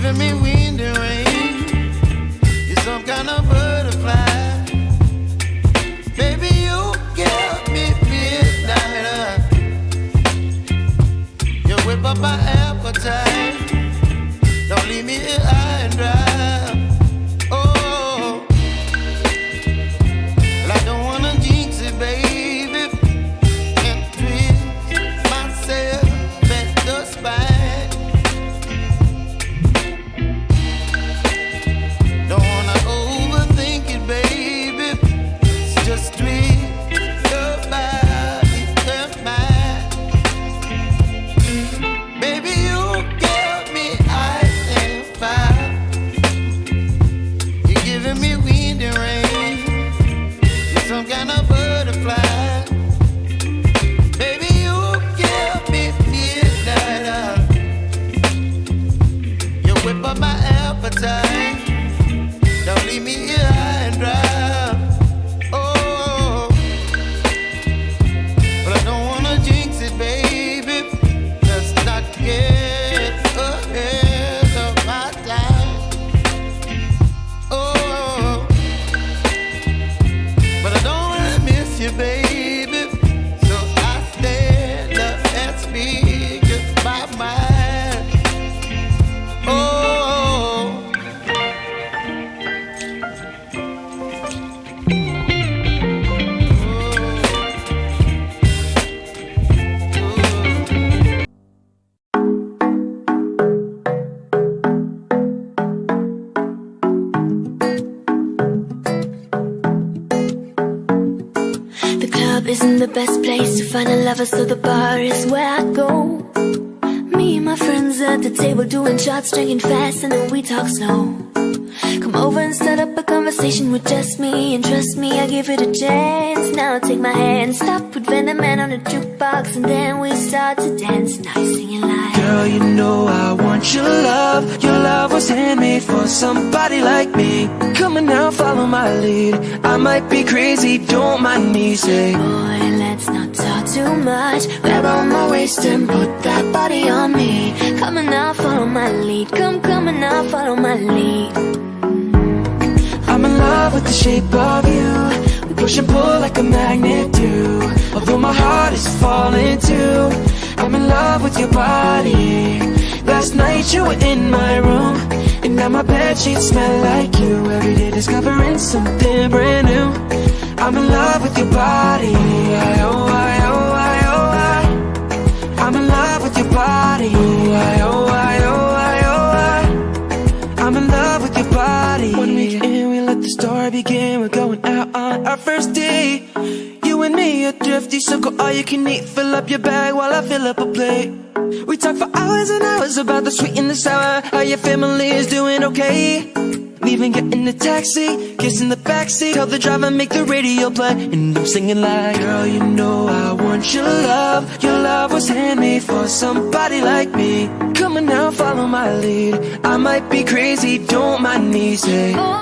giving me wind and rain. You're some kind of butterfly. Baby, you give me midnight. You whip up my appetite. Don't leave me here high and dry. Oh, well, I don't wanna jinx it, baby, and twist myself at the spine. Don't wanna overthink it, baby. It's just twist your body and mine. Baby, you give me ice and fire. You're giving me wind and rain. You're some kind of butterfly. Baby, you give me midnight. You whip up my appetite. Don't leave me here high and dry. Oh, but I don't wanna jinx it, baby. Let's not get ahead of my time. Oh, but I don't wanna miss you, baby. So I stand up and speak just my mind. Oh. The club isn't the best place to find a lover, so the bar is where I go. Me and my friends at the table doing shots, drinking fast, and then we talk slow. Come over and start up a conversation with just me, and trust me, I give it a chance. Now take my hand, stop, put Van the Man on the jukebox, and then we start to dance. Now you're singing like, girl, you know I want your love. Your love was handmade for somebody like me. Come on now, follow my lead. I might be crazy, don't mind me. Say, boy, let's not talk too much. Grab on my waist and put that body on me. Come on now, follow my lead. Come on now, follow my lead. I'm in love with the shape of you. We push and pull like a magnet do. Although my heart is falling too, I'm in love with your body. Last night you were in my room, and now my bedsheets smell like you. Every day discovering something brand new. I'm in love with your body. I'm in love with your body. I'm in love with your body. 1 week in, we let the story begin. We're going out on our first date. You and me are thrifty, so go all you can eat. Fill up your bag while I fill up a plate. We talk for hours and hours about the sweet and the sour. How your family is doing okay. Leaving, get in the taxi, kiss in the backseat. Tell the driver, make the radio play, and I'm singing like, girl, you know I want your love. Your love was handmade for somebody like me. Come on now, follow my lead. I might be crazy, don't mind me. Say,